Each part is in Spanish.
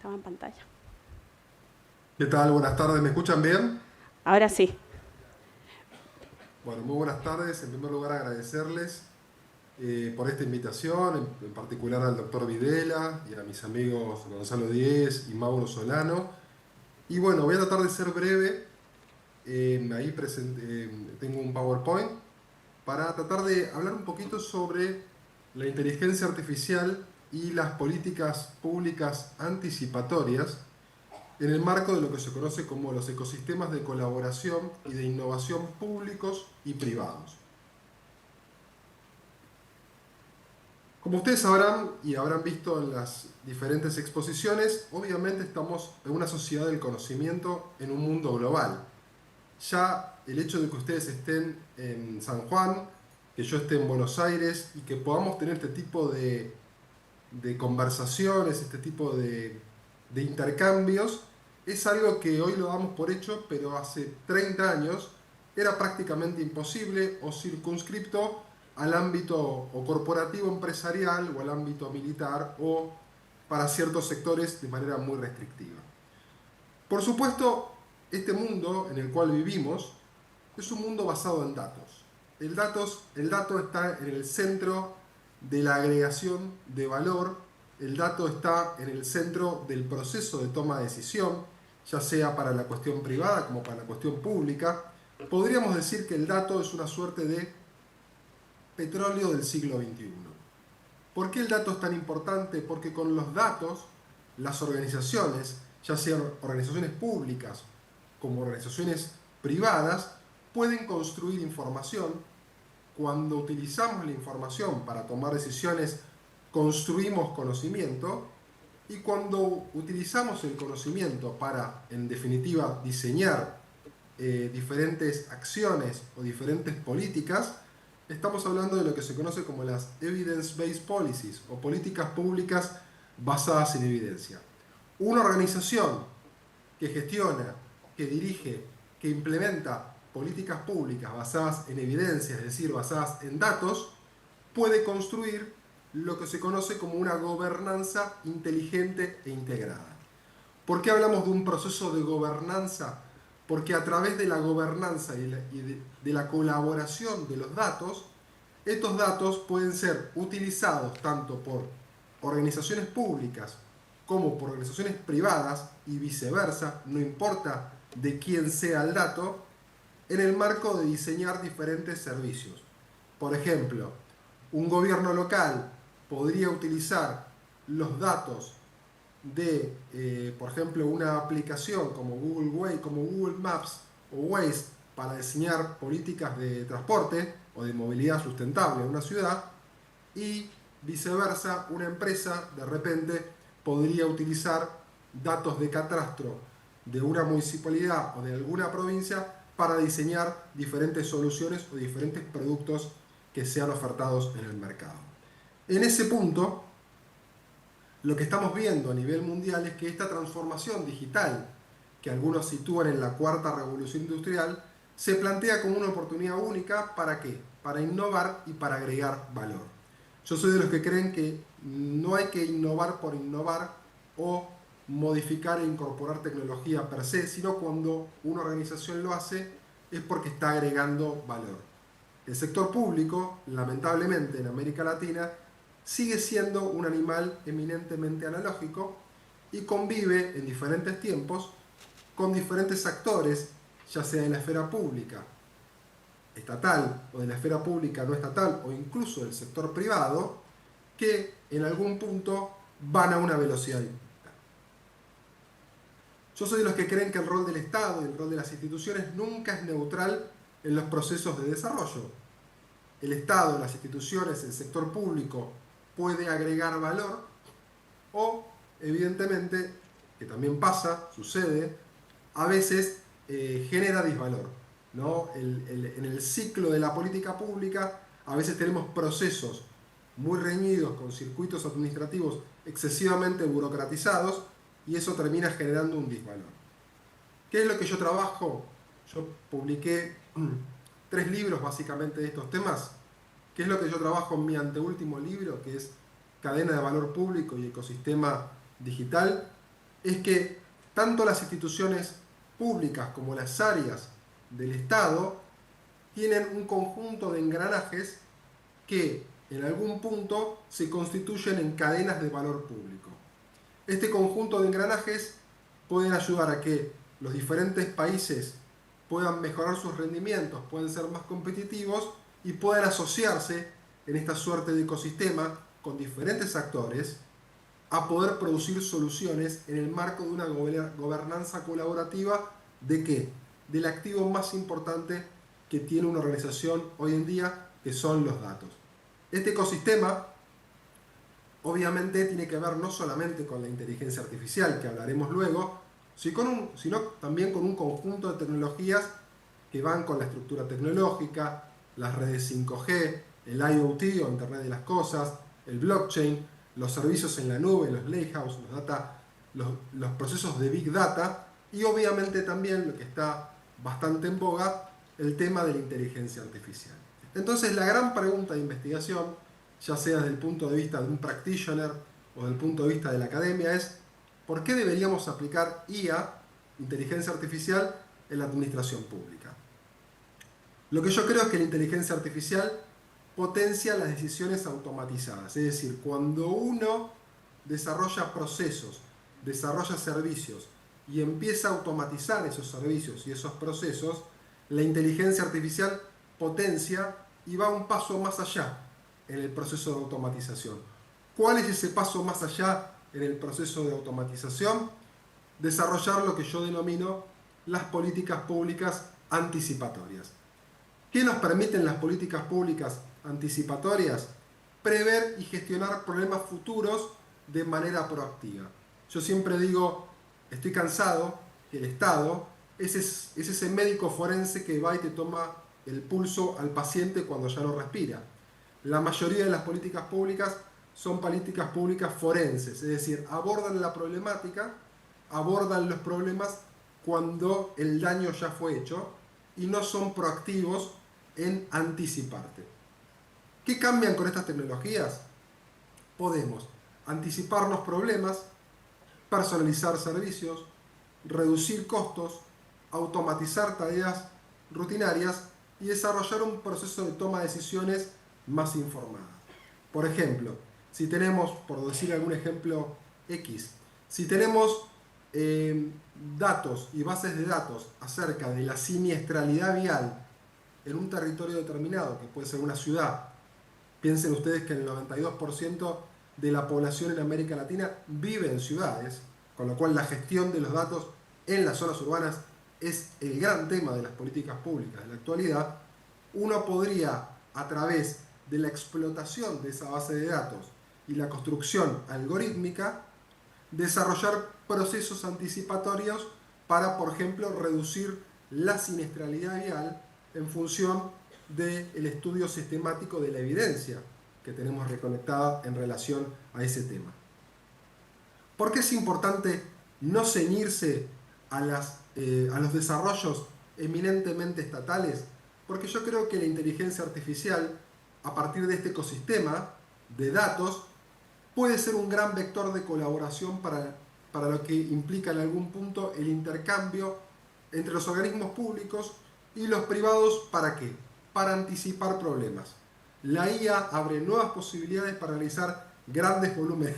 Estaba en pantalla. ¿Qué tal? Buenas tardes, ¿me escuchan bien? Ahora sí. Bueno, muy buenas tardes. En primer lugar, agradecerles por esta invitación, en particular al doctor Videla y a mis amigos Gonzalo Díez y Mauro Solano. Y bueno, voy a tratar de ser breve. Tengo un PowerPoint para tratar de hablar un poquito sobre la inteligencia artificial y las políticas públicas anticipatorias en el marco de lo que se conoce como los ecosistemas de colaboración y de innovación públicos y privados. Como ustedes sabrán y habrán visto en las diferentes exposiciones, obviamente estamos en una sociedad del conocimiento en un mundo global. Ya el hecho de que ustedes estén en San Juan, que yo esté en Buenos Aires y que podamos tener este tipo de conversaciones, este tipo de intercambios, es algo que hoy lo damos por hecho, pero hace 30 años era prácticamente imposible o circunscripto al ámbito o corporativo empresarial o al ámbito militar o para ciertos sectores de manera muy restrictiva. Por supuesto, este mundo en el cual vivimos es un mundo basado en datos. El dato está en el centro de la agregación de valor, el dato está en el centro del proceso de toma de decisión, ya sea para la cuestión privada como para la cuestión pública. Podríamos decir que el dato es una suerte de petróleo del siglo XXI. ¿Por qué el dato es tan importante? Porque con los datos, las organizaciones, ya sean organizaciones públicas como organizaciones privadas, pueden construir información. Cuando utilizamos la información para tomar decisiones, construimos conocimiento. Y cuando utilizamos el conocimiento para, en definitiva, diseñar diferentes acciones o diferentes políticas, estamos hablando de lo que se conoce como las evidence-based policies o políticas públicas basadas en evidencia. Una organización que gestiona, que dirige, que implementa políticas públicas basadas en evidencia, es decir, basadas en datos, puede construir lo que se conoce como una gobernanza inteligente e integrada. ¿Por qué hablamos de un proceso de gobernanza? Porque a través de la gobernanza y de la colaboración de los datos, estos datos pueden ser utilizados tanto por organizaciones públicas como por organizaciones privadas y viceversa, no importa de quién sea el dato, en el marco de diseñar diferentes servicios. Por ejemplo, un gobierno local podría utilizar los datos de, por ejemplo, una aplicación como Google Way, como Google Maps o Waze para diseñar políticas de transporte o de movilidad sustentable en una ciudad, y viceversa, una empresa de repente podría utilizar datos de catastro de una municipalidad o de alguna provincia para diseñar diferentes soluciones o diferentes productos que sean ofertados en el mercado. En ese punto, lo que estamos viendo a nivel mundial es que esta transformación digital, que algunos sitúan en la cuarta revolución industrial, se plantea como una oportunidad única. ¿Para qué? Para innovar y para agregar valor. Yo soy de los que creen que no hay que innovar por innovar o modificar e incorporar tecnología per se, sino cuando una organización lo hace es porque está agregando valor. El sector público, lamentablemente en América Latina, sigue siendo un animal eminentemente analógico y convive en diferentes tiempos con diferentes actores, ya sea de la esfera pública estatal o de la esfera pública no estatal o incluso del sector privado, que en algún punto van a una velocidad distinta. Yo soy de los que creen que el rol del Estado y el rol de las instituciones nunca es neutral en los procesos de desarrollo. El Estado, las instituciones, el sector público puede agregar valor o, evidentemente, que también pasa, sucede, a veces genera disvalor, ¿no? En el ciclo de la política pública a veces tenemos procesos muy reñidos con circuitos administrativos excesivamente burocratizados y eso termina generando un disvalor. ¿Qué es lo que yo trabajo? Yo publiqué 3 libros básicamente de estos temas. ¿Qué es lo que yo trabajo en mi anteúltimo libro, que es Cadena de Valor Público y Ecosistema Digital? es que tanto las instituciones públicas como las áreas del Estado tienen un conjunto de engranajes que en algún punto se constituyen en cadenas de valor público. Este conjunto de engranajes pueden ayudar a que los diferentes países puedan mejorar sus rendimientos, pueden ser más competitivos y puedan asociarse en esta suerte de ecosistema con diferentes actores a poder producir soluciones en el marco de una gobernanza colaborativa de ¿qué? Del activo más importante que tiene una organización hoy en día, que son los datos. Este ecosistema obviamente tiene que ver no solamente con la inteligencia artificial, que hablaremos luego, sino también con un conjunto de tecnologías que van con la estructura tecnológica, las redes 5G, el IoT o Internet de las Cosas, el blockchain, los servicios en la nube, los lakehouse, los procesos de Big Data y obviamente también lo que está bastante en boga, el tema de la inteligencia artificial. Entonces la gran pregunta de investigación, ya sea desde el punto de vista de un practitioner o desde el punto de vista de la academia, es ¿por qué deberíamos aplicar IA, inteligencia artificial, en la administración pública? Lo que yo creo es que la inteligencia artificial potencia las decisiones automatizadas, es decir, cuando uno desarrolla procesos, desarrolla servicios y empieza a automatizar esos servicios y esos procesos, la inteligencia artificial potencia y va un paso más allá en el proceso de automatización. ¿Cuál es ese paso más allá en el proceso de automatización? Desarrollar lo que yo denomino las políticas públicas anticipatorias. ¿Qué nos permiten las políticas públicas anticipatorias? Prever y gestionar problemas futuros de manera proactiva. Yo siempre digo, estoy cansado que el Estado es ese médico forense que va y te toma el pulso al paciente cuando ya no respira. La mayoría de las políticas públicas son políticas públicas forenses, es decir, abordan la problemática, abordan los problemas cuando el daño ya fue hecho y no son proactivos en anticiparte. ¿Qué cambian con estas tecnologías? Podemos anticiparnos problemas, personalizar servicios, reducir costos, automatizar tareas rutinarias y desarrollar un proceso de toma de decisiones más informada. Por ejemplo, si tenemos, por decir algún ejemplo X, si tenemos datos y bases de datos acerca de la siniestralidad vial en un territorio determinado, que puede ser una ciudad, piensen ustedes que el 92% de la población en América Latina vive en ciudades, con lo cual la gestión de los datos en las zonas urbanas es el gran tema de las políticas públicas de la actualidad. Uno podría, a través de la explotación de esa base de datos y la construcción algorítmica, desarrollar procesos anticipatorios para, por ejemplo, reducir la siniestralidad vial en función del estudio sistemático de la evidencia que tenemos reconectada en relación a ese tema. ¿Por qué es importante no ceñirse a los desarrollos eminentemente estatales? Porque yo creo que la inteligencia artificial, a partir de este ecosistema de datos, puede ser un gran vector de colaboración para lo que implica en algún punto el intercambio entre los organismos públicos y los privados. ¿Para qué? Para anticipar problemas. La IA abre nuevas posibilidades para realizar grandes volúmenes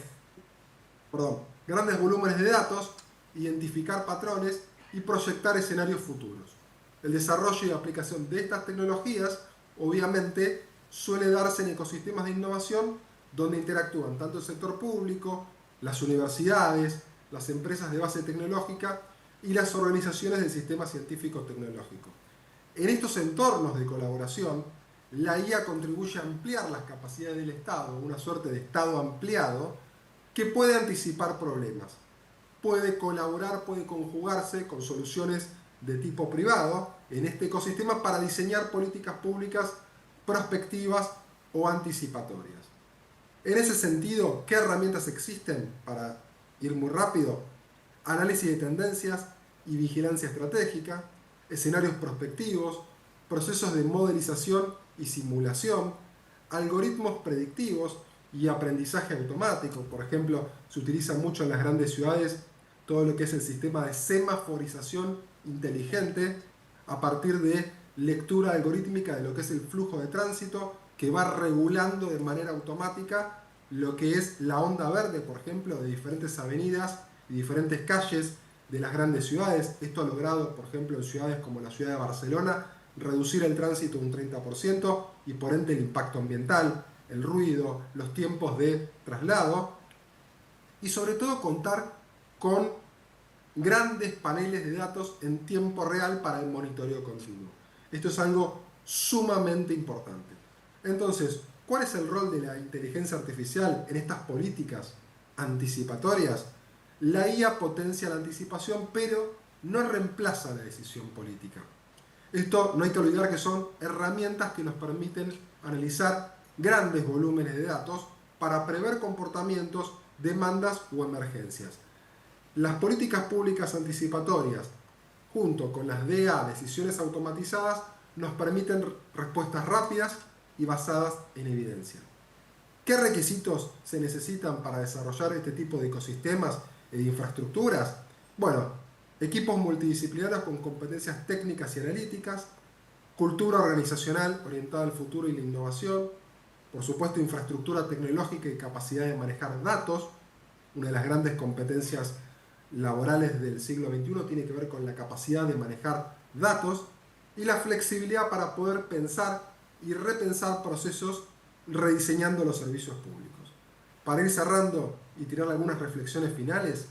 de datos, identificar patrones y proyectar escenarios futuros. El desarrollo y aplicación de estas tecnologías obviamente suele darse en ecosistemas de innovación donde interactúan tanto el sector público, las universidades, las empresas de base tecnológica y las organizaciones del sistema científico-tecnológico. En estos entornos de colaboración, la IA contribuye a ampliar las capacidades del Estado, una suerte de Estado ampliado, que puede anticipar problemas. Puede colaborar, puede conjugarse con soluciones de tipo privado en este ecosistema para diseñar políticas públicas prospectivas o anticipatorias. En ese sentido, ¿qué herramientas existen para ir muy rápido? Análisis de tendencias y vigilancia estratégica, escenarios prospectivos, procesos de modelización y simulación, algoritmos predictivos y aprendizaje automático. Por ejemplo, se utiliza mucho en las grandes ciudades todo lo que es el sistema de semaforización inteligente a partir de lectura algorítmica de lo que es el flujo de tránsito, que va regulando de manera automática lo que es la onda verde, por ejemplo, de diferentes avenidas y diferentes calles de las grandes ciudades. Esto ha logrado, por ejemplo, en ciudades como la ciudad de Barcelona, reducir el tránsito un 30% y por ende el impacto ambiental, el ruido, los tiempos de traslado y sobre todo contar con grandes paneles de datos en tiempo real para el monitoreo continuo. Esto es algo sumamente importante. Entonces, ¿cuál es el rol de la inteligencia artificial en estas políticas anticipatorias? La IA potencia la anticipación, pero no reemplaza la decisión política. Esto no hay que olvidar que son herramientas que nos permiten analizar grandes volúmenes de datos para prever comportamientos, demandas o emergencias. Las políticas públicas anticipatorias, junto con las DA, decisiones automatizadas, nos permiten respuestas rápidas y basadas en evidencia. ¿Qué requisitos se necesitan para desarrollar este tipo de ecosistemas e infraestructuras? Bueno, equipos multidisciplinarios con competencias técnicas y analíticas, cultura organizacional orientada al futuro y la innovación, por supuesto infraestructura tecnológica y capacidad de manejar datos. Una de las grandes competencias laborales del siglo XXI tiene que ver con la capacidad de manejar datos y la flexibilidad para poder pensar y repensar procesos rediseñando los servicios públicos. Para ir cerrando y tirar algunas reflexiones finales,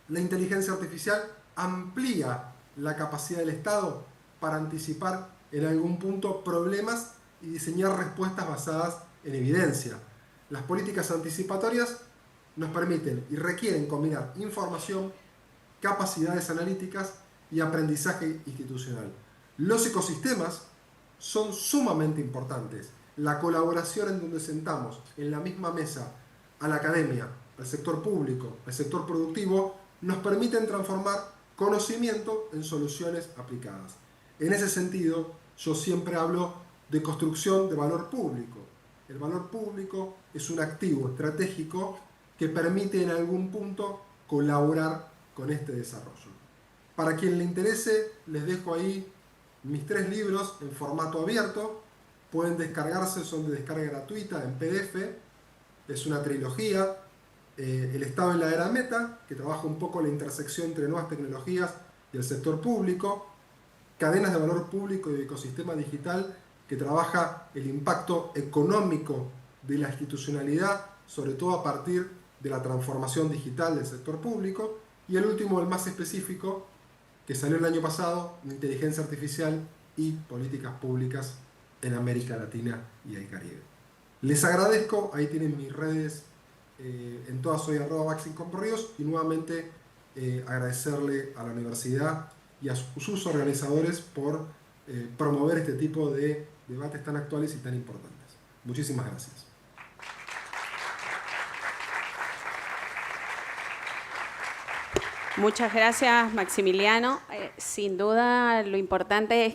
la inteligencia artificial amplía la capacidad del Estado para anticipar en algún punto problemas y diseñar respuestas basadas en evidencia. Las políticas anticipatorias nos permiten y requieren combinar información, capacidades analíticas y aprendizaje institucional. Los ecosistemas son sumamente importantes. La colaboración en donde sentamos en la misma mesa a la academia, al sector público, al sector productivo, nos permiten transformar conocimiento en soluciones aplicadas. En ese sentido, yo siempre hablo de construcción de valor público. El valor público es un activo estratégico que permite en algún punto colaborar con este desarrollo. Para quien le interese, les dejo ahí mis 3 libros en formato abierto. Pueden descargarse, son de descarga gratuita en PDF. Es una trilogía. El Estado en la Era Meta, que trabaja un poco la intersección entre nuevas tecnologías y el sector público. Cadenas de valor público y ecosistema digital, que trabaja el impacto económico de la institucionalidad, sobre todo a partir de la transformación digital del sector público. Y el último, el más específico, que salió el año pasado, Inteligencia Artificial y Políticas Públicas en América Latina y el Caribe. Les agradezco, ahí tienen mis redes, en todas soy @maximcomporríos, y nuevamente agradecerle a la universidad y a sus organizadores por promover este tipo de debates tan actuales y tan importantes. Muchísimas gracias. Muchas gracias, Maximiliano. Sin duda, lo importante es que